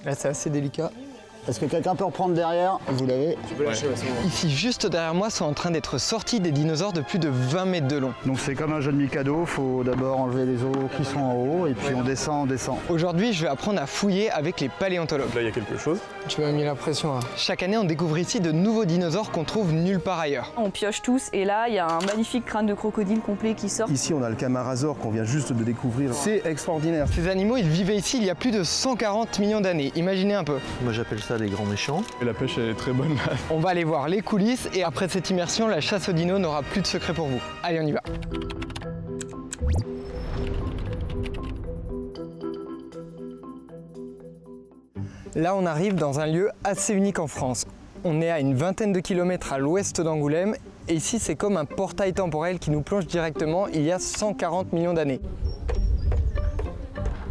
Là, c'est assez délicat. Est-ce que quelqu'un peut reprendre derrière? Vous l'avez? Tu peux lâcher, c'est bon. Ici, juste derrière moi, sont en train d'être sortis des dinosaures de plus de 20 mètres de long. Donc c'est comme un jeu de Mikado, il faut d'abord enlever les os qui sont en haut et puis on descend, on descend. Aujourd'hui, je vais apprendre à fouiller avec les paléontologues. Là, il y a quelque chose. Tu m'as mis la pression là. Chaque année, on découvre ici de nouveaux dinosaures qu'on trouve nulle part ailleurs. On pioche tous et là il y a un magnifique crâne de crocodile complet qui sort. Ici, on a le Camarasaure qu'on vient juste de découvrir. C'est extraordinaire. Ces animaux, ils vivaient ici il y a plus de 140 millions d'années. Imaginez un peu. Moi j'appelle ça les grands méchants. Et la pêche, elle est très bonne là. On va aller voir les coulisses et après cette immersion, la chasse aux dinos n'aura plus de secret pour vous. Allez, on y va. Là, on arrive dans un lieu assez unique en France. On est à une vingtaine de kilomètres à l'ouest d'Angoulême et ici, c'est comme un portail temporel qui nous plonge directement il y a 140 millions d'années.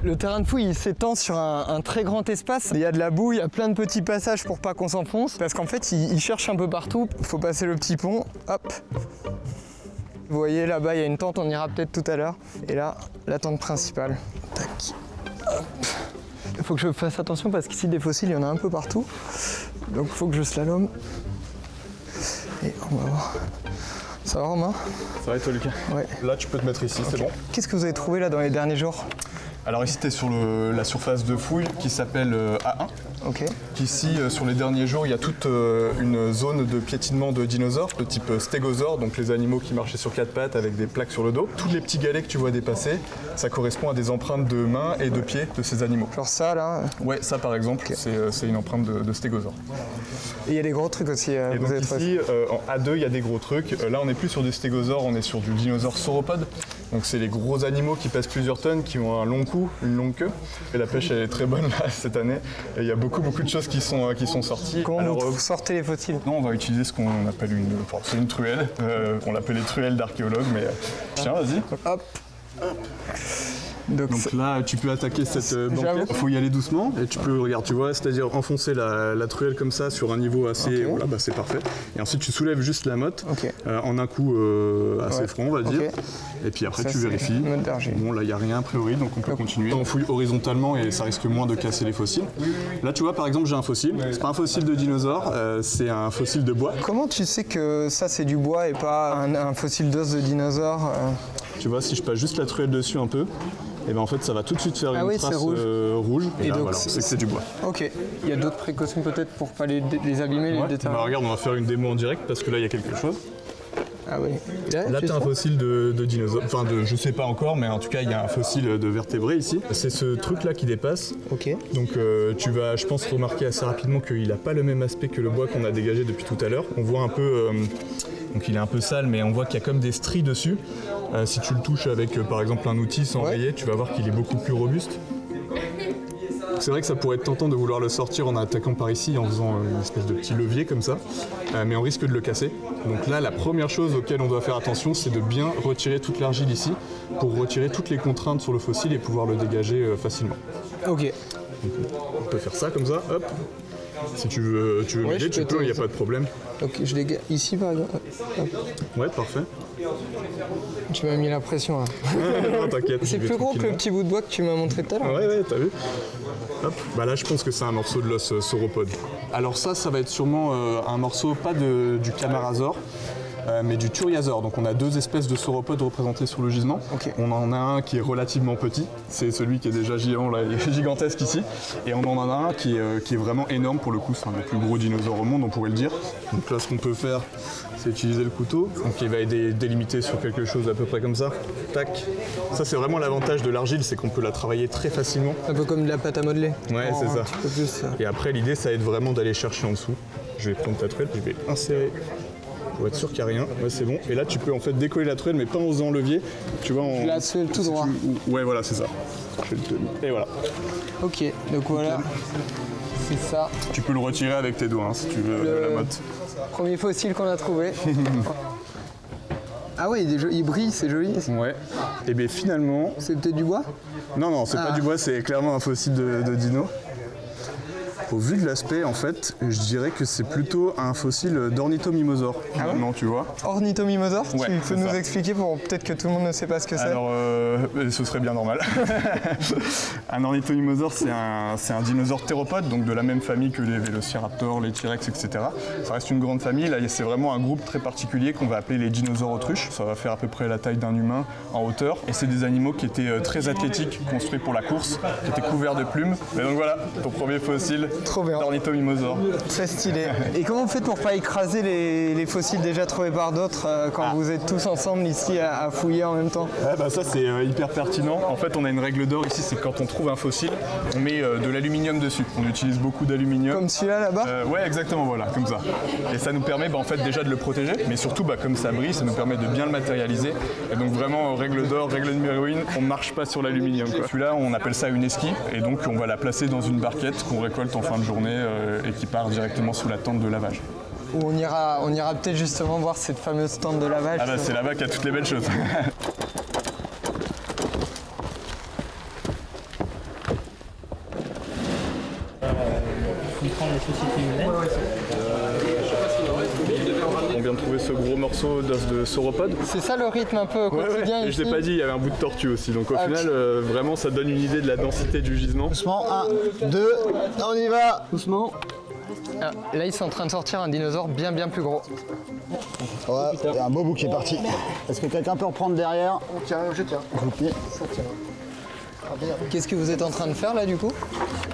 Le terrain de fouille il s'étend sur un très grand espace. Il y a de la boue, il y a plein de petits passages pour pas qu'on s'enfonce. Parce qu'en fait, il cherche un peu partout. Il faut passer le petit pont. Hop. Vous voyez là-bas, il y a une tente, on ira peut-être tout à l'heure. Et là, la tente principale. Tac. Hop. Il faut que je fasse attention parce qu'ici, des fossiles, il y en a un peu partout. Donc il faut que je slalome. Et on va voir. Ça va, Romain? Ça va et toi, Lucas? Ouais. Là, tu peux te mettre ici, c'est bon. Qu'est-ce que vous avez trouvé là dans les derniers jours? Alors ici, tu es sur la surface de fouille qui s'appelle A1. Ok. Ici, sur les derniers jours, il y a toute une zone de piétinement de dinosaures, de type stégosaure, donc les animaux qui marchaient sur quatre pattes avec des plaques sur le dos. Tous les petits galets que tu vois dépasser, ça correspond à des empreintes de mains et de pieds de ces animaux. Genre ça là. Ouais, ça par exemple, c'est une empreinte de stégosaure. Et il y a des gros trucs aussi. Et donc ici, en A2, il y a des gros trucs. Là, on n'est plus sur des stégosaures, on est sur du dinosaure sauropode. Donc c'est les gros animaux qui pèsent plusieurs tonnes, qui ont un long cou, une longue queue. Et la pêche, elle est très bonne là cette année. Et il y a beaucoup de choses qui sont sorties. Comment vous sortez les fossiles? Non, on va utiliser ce qu'on appelle c'est une truelle. On l'appelle les truelles d'archéologues, mais tiens, vas-y. Hop. Donc là, tu peux attaquer cette banquette. Il faut y aller doucement. Et tu peux, regarde, tu vois, c'est-à-dire enfoncer la truelle comme ça sur un niveau assez... Okay. Voilà, bah c'est parfait. Et ensuite, tu soulèves juste la motte en un coup assez franc, on va dire. Et puis après, tu vérifies. Bon, là, il n'y a rien a priori, donc on peut continuer. On fouille horizontalement et ça risque moins de casser les fossiles. Là, tu vois, par exemple, j'ai un fossile. C'est pas un fossile de dinosaure, c'est un fossile de bois. Comment tu sais que ça, c'est du bois et pas un fossile d'os de dinosaure? Tu vois, si je passe juste la truelle dessus un peu, et ben en fait ça va tout de suite faire une trace rouge. Et là, donc voilà, c'est que c'est du bois. Ok. Il y a d'autres précautions peut-être pour pas les abîmer, les déterrer? Bah regarde, on va faire une démo en direct parce que là il y a quelque chose. Ah oui. Là tu as un fossile de dinosaure, enfin je sais pas encore, mais en tout cas il y a un fossile de vertébré ici. C'est ce truc là qui dépasse. Ok. Donc tu vas, je pense, remarquer assez rapidement qu'il n'a pas le même aspect que le bois qu'on a dégagé depuis tout à l'heure. On voit un peu, donc il est un peu sale, mais on voit qu'il y a comme des stries dessus. Si tu le touches avec par exemple un outil sans rayer, tu vas voir qu'il est beaucoup plus robuste. C'est vrai que ça pourrait être tentant de vouloir le sortir en attaquant par ici, en faisant une espèce de petit levier comme ça, mais on risque de le casser. Donc là, la première chose auquel on doit faire attention, c'est de bien retirer toute l'argile ici, pour retirer toutes les contraintes sur le fossile et pouvoir le dégager facilement. Ok. Donc, on peut faire ça comme ça, hop. Si tu veux m'aider, tu peux, il n'y a pas de problème. Ok, je dégage ici par exemple. Hop. Ouais, parfait. Tu m'as mis la pression là. Non, t'inquiète. C'est plus gros que le petit bout de bois que tu m'as montré tout à l'heure. Ouais, t'as vu. Hop. Bah là, je pense que c'est un morceau de l'os sauropode. Alors ça va être sûrement un morceau, pas du Camarasaure, mais du Turriasaure. Donc on a deux espèces de sauropodes représentées sur le gisement. Okay. On en a un qui est relativement petit, c'est celui qui est déjà géant, là, il est gigantesque ici. Et on en a un qui est vraiment énorme, pour le coup c'est un des plus gros dinosaures au monde, on pourrait le dire. Donc là ce qu'on peut faire, c'est utiliser le couteau. Donc il va être délimité sur quelque chose à peu près comme ça. Tac. Ça c'est vraiment l'avantage de l'argile, c'est qu'on peut la travailler très facilement. Un peu comme de la pâte à modeler. Ouais, c'est ça. Un peu plus. Et après l'idée ça va être vraiment d'aller chercher en dessous. Je vais prendre ta truelle, je vais insérer pour être sûr qu'il n'y a rien. Ouais, c'est bon. Et là, tu peux en fait décoller la truelle, mais pas en faisant levier. Tu vois, Je la fais tout droit. Ouais, voilà, c'est ça. Je vais le tenir. Et voilà. Ok, donc voilà. C'est ça. Tu peux le retirer avec tes doigts, hein, si tu veux, la motte. Premier fossile qu'on a trouvé. Ah ouais, il brille, c'est joli. Ouais. Et bien finalement... C'est peut-être du bois? Non, c'est pas du bois, c'est clairement un fossile de dino. Au vu de l'aspect, en fait, je dirais que c'est plutôt un fossile d'ornithomimosaure. Ah ouais? Non, tu vois. Ornithomimosaure, Ouais, tu peux c'est nous ça. expliquer pour peut-être que tout le monde ne sait pas ce que c'est? Alors, ce serait bien normal. Un ornithomimosaure, c'est un dinosaure théropode, donc de la même famille que les vélociraptors, les T-Rex, etc. Ça reste une grande famille. Là, c'est vraiment un groupe très particulier qu'on va appeler les dinosaures autruches. Ça va faire à peu près la taille d'un humain en hauteur. Et c'est des animaux qui étaient très athlétiques, construits pour la course, qui étaient couverts de plumes. Et donc voilà, ton premier fossile Trop bien. d'ornithomimosaure. Très stylé. Et comment vous faites pour pas écraser les fossiles déjà trouvés par d'autres quand vous êtes tous ensemble ici à fouiller en même temps? Ouais, bah ça c'est hyper pertinent. En fait, on a une règle d'or ici, c'est que quand on trouve un fossile, on met de l'aluminium dessus. On utilise beaucoup d'aluminium. Comme celui-là là-bas? Ouais, exactement, voilà, comme ça. Et ça nous permet en fait déjà de le protéger, mais surtout comme ça brille, ça nous permet de bien le matérialiser. Et donc vraiment, règle d'or, règle numéro 1, on ne marche pas sur l'aluminium. Celui-là, on appelle ça une esquille, et donc on va la placer dans une barquette qu'on récolte en fin de journée et qui part directement sous la tente de lavage. Où on ira peut-être justement voir cette fameuse tente de lavage. Ah bah c'est là-bas qu'il y a toutes les belles choses. On vient de trouver ce gros morceau d'os de sauropode. C'est ça le rythme un peu quotidien Et ici? je t'ai pas dit, il y avait un bout de tortue aussi. Donc au final, vraiment, ça donne une idée de la densité du gisement. Doucement, 1, 2, on y va. Doucement. Ah, là, ils sont en train de sortir un dinosaure bien plus gros. Ouais, il y a un beau bout qui est parti. Est-ce que quelqu'un peut reprendre derrière? Je tiens. Groupie. Qu'est-ce que vous êtes en train de faire là du coup?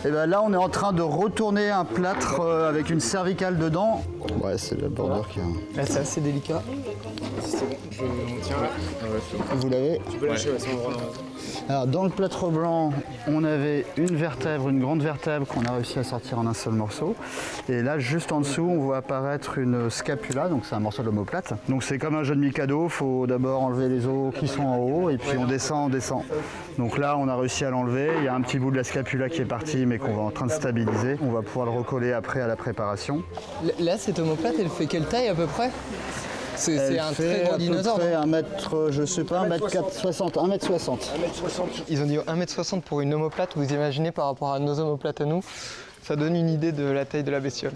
Et ben là, on est en train de retourner un plâtre avec une cervicale dedans. Ouais, c'est le border qui a... Là, c'est assez délicat. Vous l'avez? Alors dans le plâtre blanc, on avait une vertèbre, une grande vertèbre qu'on a réussi à sortir en un seul morceau. Et là, juste en dessous, on voit apparaître une scapula, donc c'est un morceau de l'omoplate. Donc c'est comme un jeu de Mikado, il faut d'abord enlever les os qui sont en haut et puis on descend. Donc là, on a réussi à l'enlever. Il y a un petit bout de la scapula qui est parti mais qu'on va en train de stabiliser. On va pouvoir le recoller après à la préparation. Là, cette omoplate, elle fait quelle taille à peu près? C'est un très gros dinosaure. Un mètre, je sais pas, 1m60, 1m60. Ils ont dit 1m60 pour une omoplate. Vous imaginez par rapport à nos omoplates à nous, ça donne une idée de la taille de la bestiole.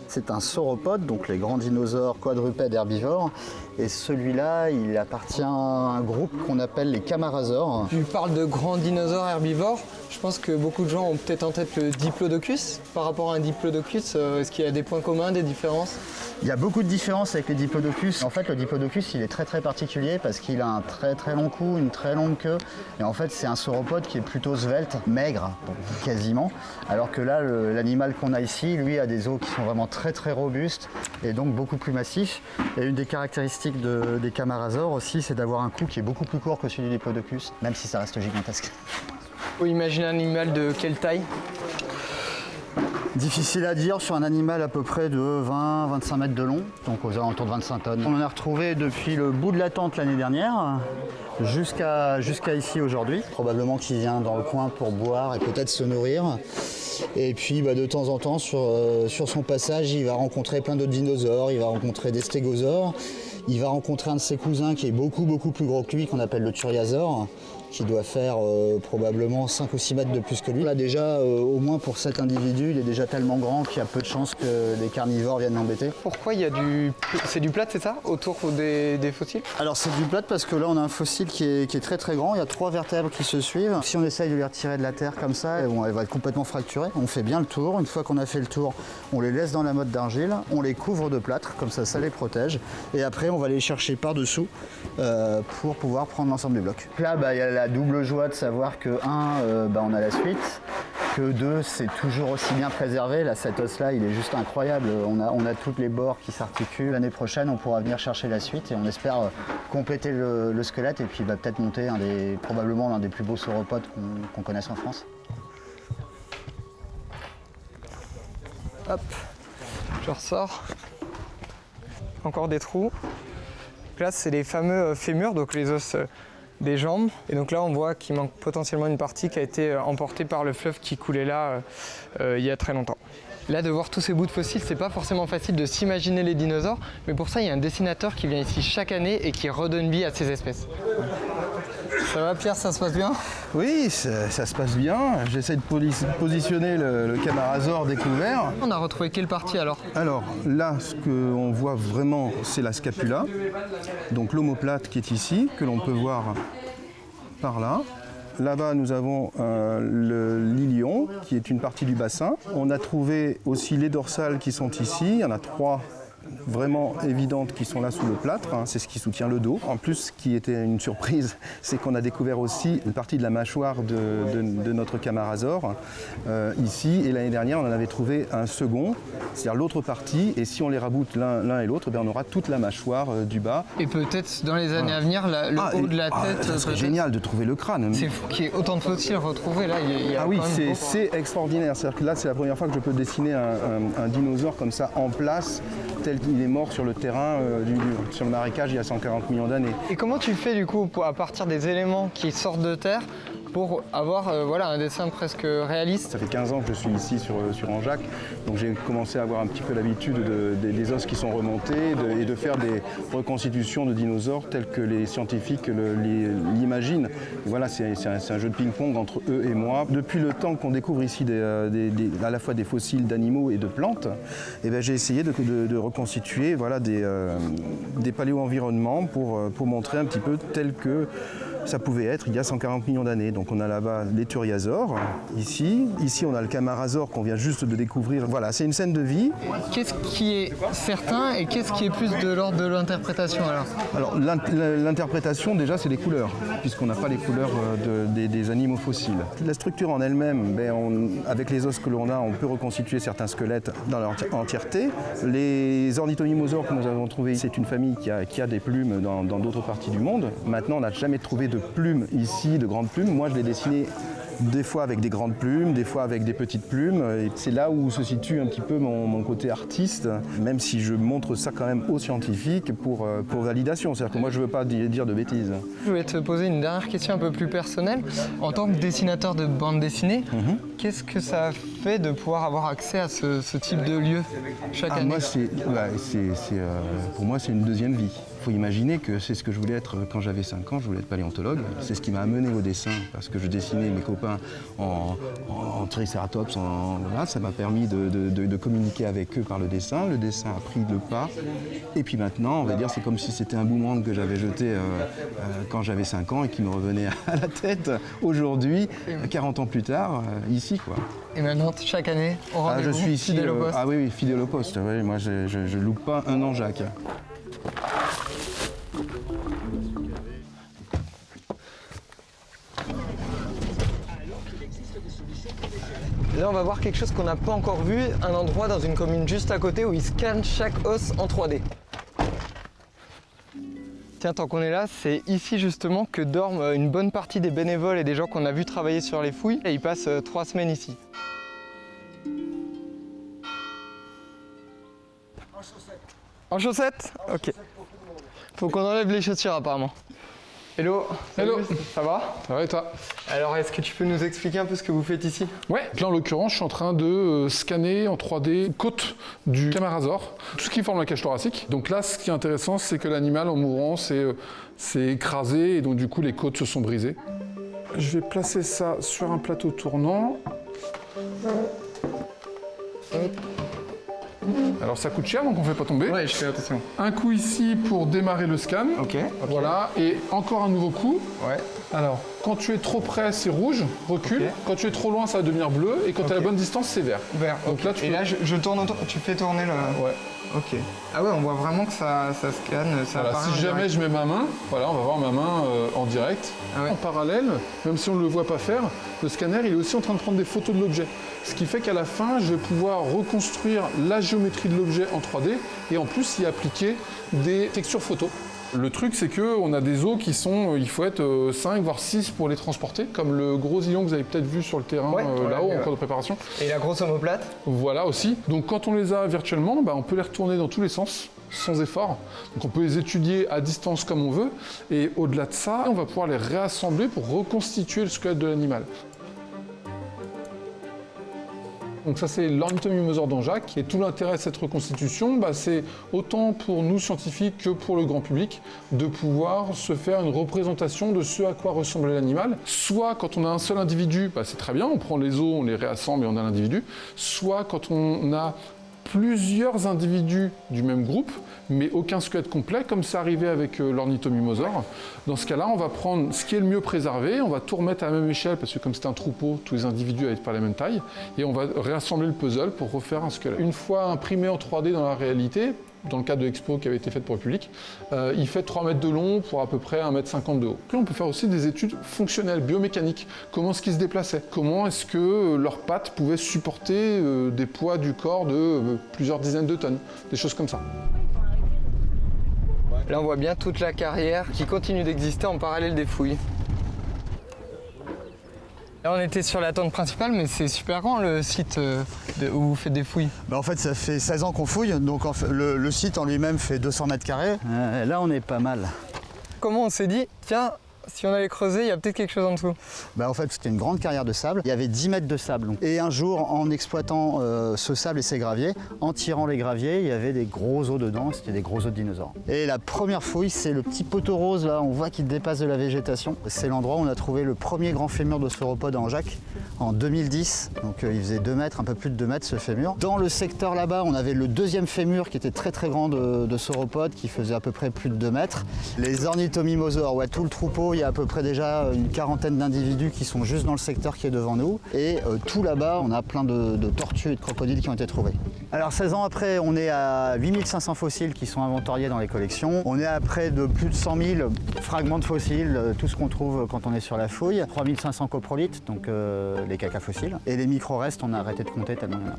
C'est un sauropode, donc les grands dinosaures quadrupèdes herbivores. Et celui-là, il appartient à un groupe qu'on appelle les camarasaures. Tu parles de grands dinosaures herbivores. Je pense que beaucoup de gens ont peut-être en tête le diplodocus. Par rapport à un diplodocus, est-ce qu'il y a des points communs, des différences? Il y a beaucoup de différences avec les diplodocus. En fait, le diplodocus, il est très particulier parce qu'il a un très long cou, une très longue queue. Et en fait, c'est un sauropode qui est plutôt svelte, maigre, quasiment. Alors que là, l'animal qu'on a ici, lui, a des os qui sont vraiment très robustes et donc beaucoup plus massifs. Et une des caractéristiques des camarasaures aussi, c'est d'avoir un cou qui est beaucoup plus court que celui du diplodocus, même si ça reste gigantesque. Faut imaginer un animal de quelle taille? Difficile à dire sur un animal à peu près de 20-25 mètres de long, donc aux alentours de 25 tonnes. On en a retrouvé depuis le bout de la tente l'année dernière jusqu'à ici aujourd'hui. Probablement qu'il vient dans le coin pour boire et peut-être se nourrir. Et puis de temps en temps, sur son passage, il va rencontrer plein d'autres dinosaures, il va rencontrer des stégosaures, il va rencontrer un de ses cousins qui est beaucoup plus gros que lui, qu'on appelle le turiasaure, qui doit faire probablement 5 ou 6 mètres de plus que lui. Là déjà, au moins pour cet individu, il est déjà tellement grand qu'il y a peu de chances que des carnivores viennent l'embêter. Pourquoi il y a c'est du plâtre, c'est ça, autour des fossiles? Alors c'est du plâtre parce que là on a un fossile qui est très grand, il y a 3 vertèbres qui se suivent. Si on essaye de les retirer de la terre comme ça, elle va être complètement fracturée. On fait bien le tour, une fois qu'on a fait le tour, on les laisse dans la motte d'argile, on les couvre de plâtre, comme ça les protège. Et après on va les chercher par-dessous pour pouvoir prendre l'ensemble du bloc. Là il y a la double joie de savoir que on a la suite, que 2 c'est toujours aussi bien préservé. Là cet os là il est juste incroyable, on a toutes les bords qui s'articulent. L'année prochaine on pourra venir chercher la suite et on espère compléter le squelette et puis peut-être monter probablement l'un des plus beaux sauropodes qu'on connaisse en France. Hop, je ressors. Encore des trous. Donc là c'est les fameux fémurs, donc les os des jambes. Et donc là on voit qu'il manque potentiellement une partie qui a été emportée par le fleuve qui coulait là il y a très longtemps. Là, de voir tous ces bouts de fossiles, c'est pas forcément facile de s'imaginer les dinosaures, mais pour ça, il y a un dessinateur qui vient ici chaque année et qui redonne vie à ces espèces. Ça va Pierre, ça se passe bien? Oui, ça se passe bien. J'essaie de positionner le Camarazor découvert. On a retrouvé quelle partie alors? Alors là, ce qu'on voit vraiment, c'est la scapula. Donc l'omoplate qui est ici, que l'on peut voir par là. Là-bas, nous avons le l'ilion, qui est une partie du bassin. On a trouvé aussi les dorsales qui sont ici. Il y en a 3 vraiment évidentes qui sont là sous le plâtre, hein, c'est ce qui soutient le dos. En plus, ce qui était une surprise, c'est qu'on a découvert aussi une partie de la mâchoire de notre Camarazor ici, et l'année dernière on en avait trouvé un second, c'est-à-dire l'autre partie, et si on les raboute l'un et l'autre, on aura toute la mâchoire du bas. Et peut-être dans les années à venir, le haut de la tête. Ça serait génial de trouver le crâne. C'est fou qu'il y ait autant de fossiles retrouvés là. Il y a oui, quand même c'est extraordinaire. C'est-à-dire que là, c'est la première fois que je peux dessiner un dinosaure comme ça en place, tel qu'il est mort sur le terrain, sur le marécage il y a 140 millions d'années. Et comment tu fais du coup à partir des éléments qui sortent de terre pour avoir voilà, un dessin presque réaliste? Ça fait 15 ans que je suis ici sur Angeac, donc j'ai commencé à avoir un petit peu l'habitude des os qui sont remontés et de faire des reconstitutions de dinosaures tels que les scientifiques l'imaginent. Voilà, c'est un jeu de ping-pong entre eux et moi. Depuis le temps qu'on découvre ici à la fois des fossiles d'animaux et de plantes, eh ben, j'ai essayé de reconstituer voilà, des paléo-environnements pour montrer un petit peu tel que ça pouvait être il y a 140 millions d'années. Donc on a là-bas les Thuriasaures, ici on a le Camarazor qu'on vient juste de découvrir. Voilà, c'est une scène de vie. Qu'est-ce qui est certain et qu'est-ce qui est plus de l'ordre de l'interprétation alors? Alors l'interprétation déjà c'est les couleurs, puisqu'on n'a pas les couleurs des animaux fossiles. La structure en elle-même, avec les os que l'on a, on peut reconstituer certains squelettes dans leur entièreté. Les ornithomimosaures que nous avons trouvés, c'est une famille qui a des plumes dans d'autres parties du monde. Maintenant on n'a jamais trouvé de plumes ici, de grandes plumes. Moi je l'ai dessiné des fois avec des grandes plumes, des fois avec des petites plumes. Et c'est là où se situe un petit peu mon côté artiste, même si je montre ça quand même aux scientifiques pour validation. C'est-à-dire que moi je ne veux pas dire de bêtises. Je voulais te poser une dernière question un peu plus personnelle. En tant que dessinateur de bande dessinée, qu'est-ce que ça fait de pouvoir avoir accès à ce type de lieu chaque année? Pour moi c'est une deuxième vie. Il faut imaginer que c'est ce que je voulais être quand j'avais 5 ans, je voulais être paléontologue. C'est ce qui m'a amené au dessin, parce que je dessinais mes copains en tricératops, voilà, ça m'a permis de communiquer avec eux par le dessin. Le dessin a pris le pas. Et puis maintenant, on va dire, c'est comme si c'était un boomerang que j'avais jeté quand j'avais 5 ans et qui me revenait à la tête aujourd'hui, 40 ans plus tard, ici, quoi. Et maintenant, chaque année, au rendez-vous, je suis ici, fidèle au poste. oui, fidèle au poste. Oui, moi, je loupe pas un Angeac. Là, on va voir quelque chose qu'on n'a pas encore vu, un endroit dans une commune juste à côté où ils scannent chaque os en 3D. Tiens, tant qu'on est là, c'est ici justement que dorment une bonne partie des bénévoles et des gens qu'on a vu travailler sur les fouilles. Et ils passent 3 semaines ici. En chaussettes? Ok. Faut qu'on enlève les chaussures apparemment. Hello. Hello. Ça va? Ça va et toi? Alors, est-ce que tu peux nous expliquer un peu ce que vous faites ici? Ouais, là en l'occurrence, je suis en train de scanner en 3D côte du Camarazor, tout ce qui forme la cage thoracique. Donc là, ce qui est intéressant, c'est que l'animal en mourant s'est écrasé et donc du coup, les côtes se sont brisées. Je vais placer ça sur un plateau tournant. Hop. Alors ça coûte cher, donc on fait pas tomber. Ouais, je fais attention. Un coup ici pour démarrer le scan. Ok. Voilà, et encore un nouveau coup. Ouais. Alors, quand tu es trop près, c'est rouge, recule. Ok. Quand tu es trop loin, ça va devenir bleu. Et quand tu as la bonne distance, c'est vert. Vert. Donc là, tu Et peux- là, je tourne autour. Tu fais tourner le. Ouais. Ok. Ah ouais, on voit vraiment que ça scanne. Ça Voilà, apparaît si en jamais direct. je mets ma main, voilà, on va voir ma main en direct. Ah ouais. En parallèle, même si on ne le voit pas faire, le scanner il est aussi en train de prendre des photos de l'objet. Ce qui fait qu'à la fin, je vais pouvoir reconstruire la géométrie de l'objet en 3D et en plus y appliquer des textures photos. Le truc, c'est qu'on a des os qui sont, il faut être 5 voire 6 pour les transporter, comme le gros îlon que vous avez peut-être vu sur le terrain Ouais, là-haut ouais. en cours de préparation. Et la grosse omoplate? Voilà aussi. Donc quand on les a virtuellement, on peut les retourner dans tous les sens, sans effort. Donc on peut les étudier à distance comme on veut. Et au-delà de ça, on va pouvoir les réassembler pour reconstituer le squelette de l'animal. Donc ça c'est l'ornithomimosaure d'Anjac et tout l'intérêt de cette reconstitution, c'est autant pour nous scientifiques que pour le grand public de pouvoir se faire une représentation de ce à quoi ressemblait l'animal. Soit quand on a un seul individu, c'est très bien, on prend les os, on les réassemble et on a l'individu. Soit quand on a plusieurs individus du même groupe, mais aucun squelette complet, comme c'est arrivé avec l'ornithomimosaure. Dans ce cas-là, on va prendre ce qui est le mieux préservé, on va tout remettre à la même échelle, parce que comme c'est un troupeau, tous les individus allaient pas la même taille, et on va réassembler le puzzle pour refaire un squelette. Une fois imprimé en 3D dans la réalité, dans le cadre de l'expo qui avait été faite pour le public, il fait 3 mètres de long pour à peu près 1,50 m de haut. Puis on peut faire aussi des études fonctionnelles, biomécaniques. Comment est-ce qu'ils se déplaçaient? Comment est-ce que leurs pattes pouvaient supporter des poids du corps de plusieurs dizaines de tonnes? Des choses comme ça. Là, on voit bien toute la carrière qui continue d'exister en parallèle des fouilles. Là, on était sur la tente principale, mais c'est super grand le site où vous faites des fouilles. En fait, ça fait 16 ans qu'on fouille, donc le site en lui-même fait 200 mètres carrés. Là, on est pas mal. Comment on s'est dit, tiens, si on allait creuser, il y a peut-être quelque chose en dessous? En fait, c'était une grande carrière de sable. Il y avait 10 mètres de sable. Et un jour, en exploitant ce sable et ces graviers, en tirant les graviers, il y avait des gros os dedans. C'était des gros os de dinosaures. Et la première fouille, c'est le petit poteau rose, là, on voit qu'il dépasse de la végétation. C'est l'endroit où on a trouvé le premier grand fémur de sauropode à Anjac, en 2010. Donc il faisait 2 mètres, un peu plus de 2 mètres ce fémur. Dans le secteur là-bas, on avait le deuxième fémur qui était très très grand de sauropodes, qui faisait à peu près plus de 2 mètres. Les ornithomimosaures, tout le troupeau, il y a à peu près déjà une quarantaine d'individus qui sont juste dans le secteur qui est devant nous. Et tout là-bas, on a plein de tortues et de crocodiles qui ont été trouvés. Alors 16 ans après, on est à 8500 fossiles qui sont inventoriés dans les collections. On est à près de plus de 100 000 fragments de fossiles, tout ce qu'on trouve quand on est sur la fouille. 3500 coprolites, donc les cacas fossiles. Et les micro-restes, on a arrêté de compter tellement il y en a.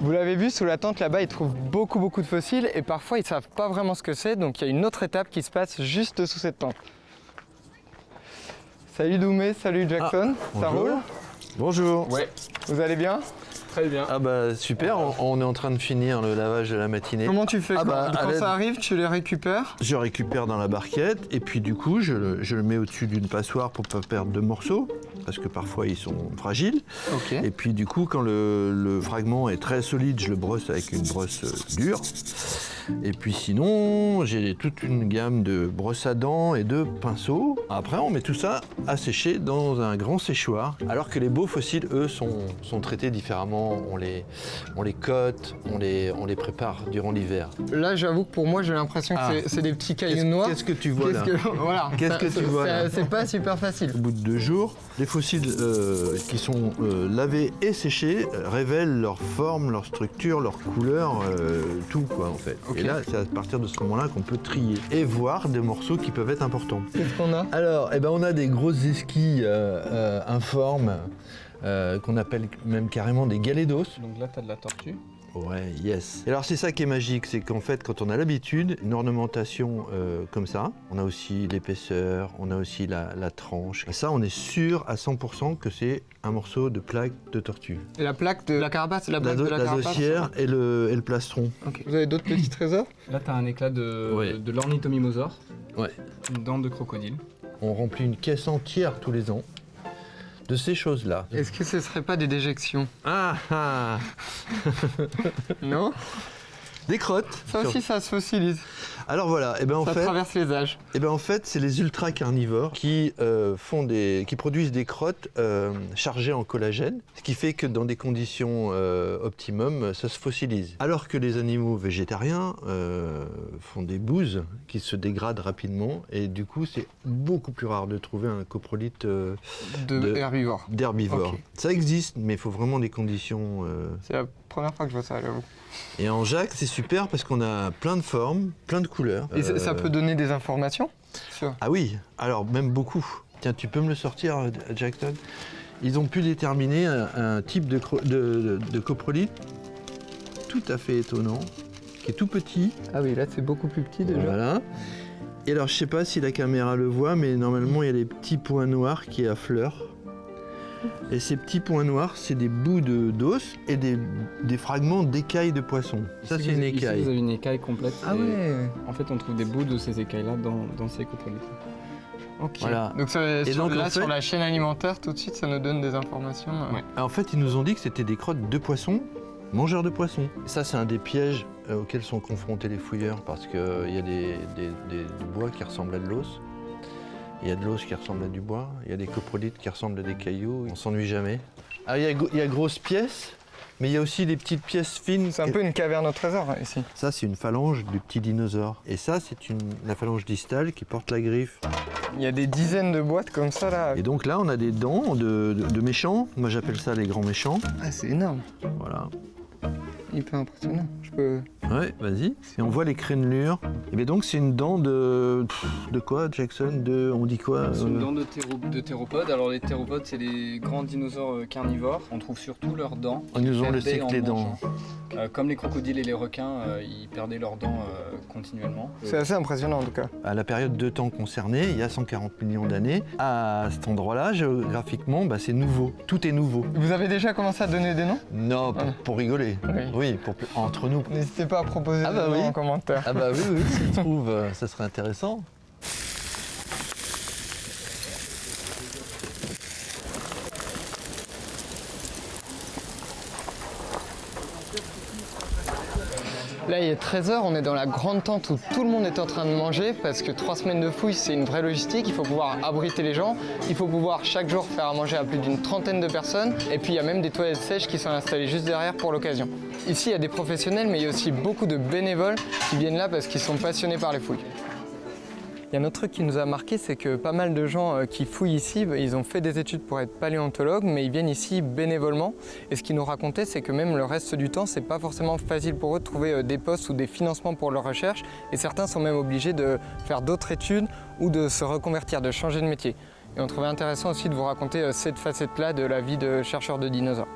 Vous l'avez vu, sous la tente là-bas, ils trouvent beaucoup de fossiles et parfois ils ne savent pas vraiment ce que c'est, donc il y a une autre étape qui se passe juste sous cette tente. Salut Doumé, salut Jackson, ça roule? Bonjour. Ouais. Vous allez bien? Très bien. Ah bah super, on est en train de finir le lavage de la matinée. Comment tu fais? Quand ça arrive, tu les récupères? Je récupère dans la barquette et puis du coup je le mets au-dessus d'une passoire pour pas perdre de morceaux parce que parfois ils sont fragiles. Okay. Et puis du coup quand le fragment est très solide, je le brosse avec une brosse dure. Et puis sinon, j'ai toute une gamme de brosses à dents et de pinceaux. Après, on met tout ça à sécher dans un grand séchoir. Alors que les beaux fossiles, eux, sont traités différemment. On les cote, on les prépare durant l'hiver. Là, j'avoue que pour moi, j'ai l'impression que c'est des petits cailloux noirs. Qu'est-ce que tu vois là? Voilà. Qu'est-ce que tu vois là? C'est pas super facile. Au bout de 2 jours, les fossiles qui sont lavés et séchés révèlent leur forme, leur structure, leur couleur, tout quoi en fait. Okay. Et là, c'est à partir de ce moment-là qu'on peut trier et voir des morceaux qui peuvent être importants. Qu'est-ce qu'on a? Alors, on a des grosses esquilles informes qu'on appelle même carrément des galets d'os. Donc là, tu as de la tortue. Ouais, yes. Et alors c'est ça qui est magique, c'est qu'en fait quand on a l'habitude, une ornementation comme ça, on a aussi l'épaisseur, on a aussi la tranche. Et ça, on est sûr à 100% que c'est un morceau de plaque de tortue. Et la plaque de la carapace, la dossière et le plastron. Okay. Vous avez d'autres petits trésors? Là, tu as un éclat de l'ornithomimosaure, ouais. Une dent de crocodile. On remplit une caisse entière tous les ans de ces choses-là. Est-ce que ce serait pas des déjections? Ah. Non? Des crottes. Ça aussi, ça se fossilise. Alors voilà, ça traverse les âges. En fait, c'est les ultra-carnivores qui produisent des crottes chargées en collagène, ce qui fait que dans des conditions optimum, ça se fossilise. Alors que les animaux végétariens font des bouses qui se dégradent rapidement, et du coup, c'est beaucoup plus rare de trouver un coprolite d'herbivore. Okay. Ça existe, mais il faut vraiment des conditions... C'est la première fois que je vois ça, j'avoue. Et en Anjac, c'est super parce qu'on a plein de formes, plein de couleurs. Et ça peut donner des informations sur... Ah oui, alors même beaucoup. Tiens, tu peux me le sortir, Jackson? Ils ont pu déterminer un type de coprolite tout à fait étonnant, qui est tout petit. Ah oui, là c'est beaucoup plus petit déjà. Voilà. Et alors, je sais pas si la caméra le voit, mais normalement, il y a des petits points noirs qui affleurent. Et ces petits points noirs, c'est des bouts d'os et des fragments d'écailles de poisson. Ça, c'est une écaille. Ici, vous avez une écaille complète. Ah ouais. En fait, on trouve des bouts de ces écailles-là dans ces coprolites. Ok. Voilà. Donc, Et sur, donc, là, en fait- sur la chaîne alimentaire, tout de suite, ça nous donne des informations. En fait, ils nous ont dit que c'était des crottes de poissons, mangeurs de poissons. Ça, c'est un des pièges auxquels sont confrontés les fouilleurs parce qu'il y a du bois qui ressemble à de l'os. Il y a de l'os qui ressemble à du bois. Il y a des coprolites qui ressemblent à des cailloux. On s'ennuie jamais. Ah, il y a grosses pièces, mais il y a aussi des petites pièces fines. C'est un peu une caverne au trésor, ici. Ça, c'est une phalange du petit dinosaure. Et ça, c'est la phalange distale qui porte la griffe. Il y a des dizaines de boîtes comme ça, là. Et donc là, on a des dents de méchants. Moi, j'appelle ça les grands méchants. Ah, c'est énorme. Voilà. Hyper impressionnant. Je peux... Ouais, vas-y. Et on voit les crénelures. Et bien donc, c'est une dent de quoi, Jackson? On dit quoi? C'est une dent de théropodes. Alors les théropodes, c'est les grands dinosaures carnivores. On trouve surtout leurs dents. Ils nous ont perdaient laissé en que les dents. mangeant. Comme les crocodiles et les requins, ils perdaient leurs dents continuellement. C'est assez impressionnant, en tout cas. À la période de temps concernée, il y a 140 millions d'années, à cet endroit-là, géographiquement, c'est nouveau. Tout est nouveau. Vous avez déjà commencé à donner des noms? Non, pour rigoler. Oui, entre nous. N'hésitez pas à proposer des noms en commentaire. Ah bah oui, s'il trouve, ça serait intéressant. Là, il est 13h, on est dans la grande tente où tout le monde est en train de manger parce que 3 semaines de fouilles, c'est une vraie logistique. Il faut pouvoir abriter les gens, il faut pouvoir chaque jour faire à manger à plus d'une trentaine de personnes. Et puis, il y a même des toilettes sèches qui sont installées juste derrière pour l'occasion. Ici, il y a des professionnels, mais il y a aussi beaucoup de bénévoles qui viennent là parce qu'ils sont passionnés par les fouilles. Il y a un autre truc qui nous a marqué, c'est que pas mal de gens qui fouillent ici, ils ont fait des études pour être paléontologues, mais ils viennent ici bénévolement. Et ce qu'ils nous racontaient, c'est que même le reste du temps, c'est pas forcément facile pour eux de trouver des postes ou des financements pour leur recherche. Et certains sont même obligés de faire d'autres études ou de se reconvertir, de changer de métier. Et on trouvait intéressant aussi de vous raconter cette facette-là de la vie de chercheur de dinosaures.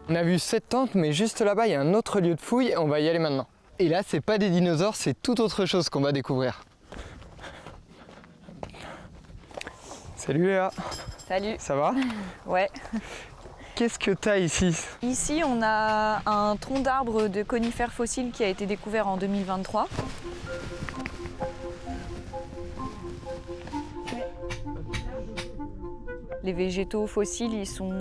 On a vu cette tente, mais juste là-bas, il y a un autre lieu de fouille et on va y aller maintenant. Et là, c'est pas des dinosaures, c'est tout autre chose qu'on va découvrir. Salut Léa. Salut. Ça va? Ouais. Qu'est-ce que t'as ici? Ici, on a un tronc d'arbre de conifères fossiles qui a été découvert en 2023. Les végétaux fossiles, ils sont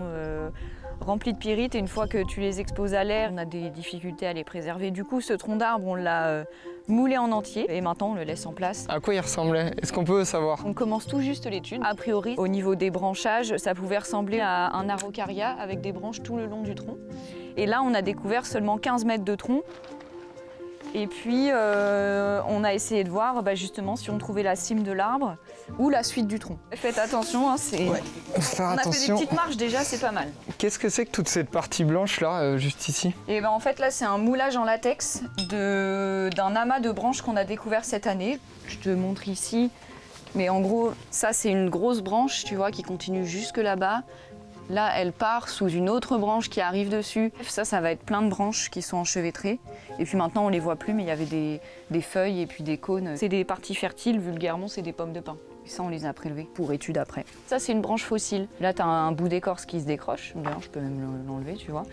remplis de pyrite et une fois que tu les exposes à l'air, on a des difficultés à les préserver. Du coup, ce tronc d'arbre, on l'a moulé en entier et maintenant on le laisse en place. À quoi il ressemblait? Est-ce qu'on peut savoir? On commence tout juste l'étude. A priori, au niveau des branchages, ça pouvait ressembler à un araucaria avec des branches tout le long du tronc. Et là, on a découvert seulement 15 mètres de tronc. Et puis, on a essayé de voir justement si on trouvait la cime de l'arbre ou la suite du tronc. Faites attention, hein, c'est... Ouais. Faire on attention. a fait des petites marches déjà, c'est pas mal. Qu'est-ce que c'est que toute cette partie blanche là, juste ici? Et ben en fait là, c'est un moulage en latex d'un amas de branches qu'on a découvert cette année. Je te montre ici. Mais en gros, ça c'est une grosse branche, tu vois, qui continue jusque là-bas. Là, elle part sous une autre branche qui arrive dessus. Ça va être plein de branches qui sont enchevêtrées. Et puis maintenant, on les voit plus, mais il y avait des feuilles et puis des cônes. C'est des parties fertiles, vulgairement, c'est des pommes de pin. Et ça, on les a prélevées pour étude après. Ça, c'est une branche fossile. Là, tu as un bout d'écorce qui se décroche. D'ailleurs, je peux même l'enlever, tu vois.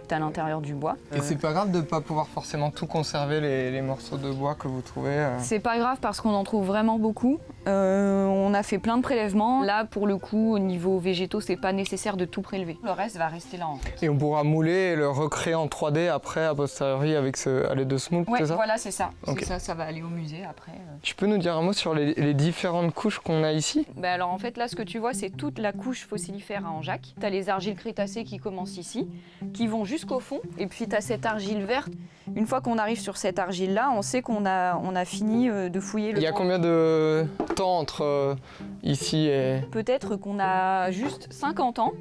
Tu à l'intérieur du bois. Et c'est pas grave de pas pouvoir forcément tout conserver les morceaux de bois que vous trouvez C'est pas grave parce qu'on en trouve vraiment beaucoup. On a fait plein de prélèvements. Là, pour le coup, au niveau végétaux, c'est pas nécessaire de tout prélever. Le reste va rester là en fait. Et on pourra mouler et le recréer en 3D après, a posteriori, avec à l'aide de ce moule, ouais, c'est ça? Voilà, c'est ça. Okay. C'est ça, ça va aller au musée après. Tu peux nous dire un mot sur les différentes couches qu'on a ici? Alors en fait, là, ce que tu vois, c'est toute la couche fossilifère à Angeac. Tu as les argiles crétacées qui commencent ici, qui vont jusqu'au fond. Et puis tu as cette argile verte. Une fois qu'on arrive sur cette argile-là, on sait qu'on a fini de fouiller le Il y a combien de temps entre ici et... Peut-être qu'on a juste 50 ans,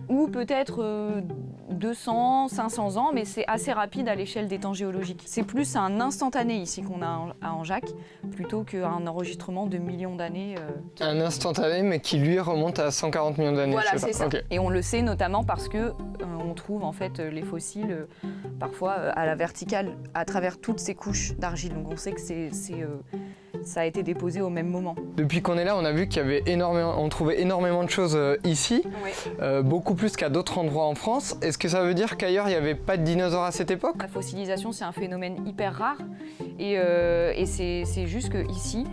ou peut-être 200, 500 ans, mais c'est assez rapide à l'échelle des temps géologiques. C'est plus un instantané ici qu'on a à Angeac, plutôt qu'un enregistrement de millions d'années. Un instantané, mais qui lui remonte à 140 millions d'années. Voilà, c'est ça. Okay. Et on le sait notamment parce que on trouve en fait les fossiles parfois à la verticale, à travers toutes ces couches d'argile. Donc on sait que ça a été déposé au même moment. Depuis qu'on est là, on a vu qu'il y avait on trouvait énormément de choses ici, oui. Beaucoup plus qu'à d'autres endroits en France. Est-ce que ça veut dire qu'ailleurs, il n'y avait pas de dinosaures à cette époque? La fossilisation, c'est un phénomène hyper rare et c'est juste qu'ici,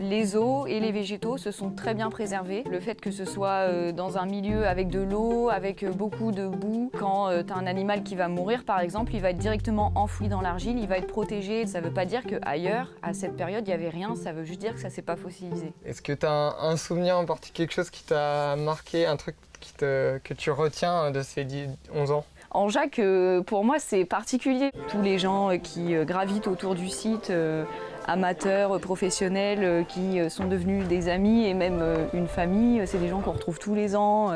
Les eaux et les végétaux se sont très bien préservés. Le fait que ce soit dans un milieu avec de l'eau, avec beaucoup de boue, quand tu as un animal qui va mourir par exemple, il va être directement enfoui dans l'argile, il va être protégé. Ça ne veut pas dire qu'ailleurs, à cette période, il n'y avait rien, ça veut juste dire que ça ne s'est pas fossilisé. Est-ce que tu as un souvenir en particulier, quelque chose qui t'a marqué, un truc que tu retiens de ces 11 ans? Angeac, pour moi, c'est particulier. Tous les gens qui gravitent autour du site, amateurs, professionnels, qui sont devenus des amis et même une famille, c'est des gens qu'on retrouve tous les ans,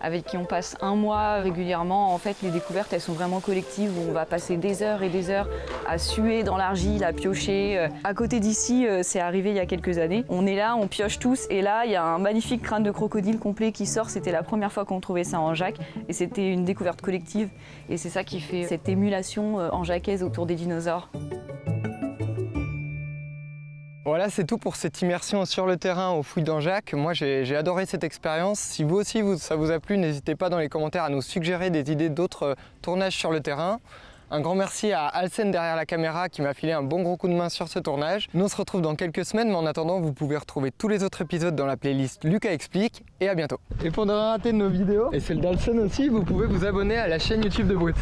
avec qui on passe un mois régulièrement. En fait, les découvertes, elles sont vraiment collectives, où on va passer des heures et des heures à suer dans l'argile, à piocher. À côté d'ici, c'est arrivé il y a quelques années. On est là, on pioche tous, et là, il y a un magnifique crâne de crocodile complet qui sort. C'était la première fois qu'on trouvait ça en Angeac, et c'était une découverte collective. Et c'est ça qui fait cette émulation angeacaise autour des dinosaures. Voilà, c'est tout pour cette immersion sur le terrain aux Fouilles d'Angeac. Moi, j'ai adoré cette expérience. Si vous aussi, ça vous a plu, n'hésitez pas dans les commentaires à nous suggérer des idées d'autres tournages sur le terrain. Un grand merci à Alcène derrière la caméra qui m'a filé un bon gros coup de main sur ce tournage. Nous on se retrouve dans quelques semaines, mais en attendant, vous pouvez retrouver tous les autres épisodes dans la playlist Lucas Explique, et à bientôt. Et pour ne rien rater de nos vidéos, et celle d'Alcène aussi, vous pouvez vous abonner à la chaîne YouTube de Brut.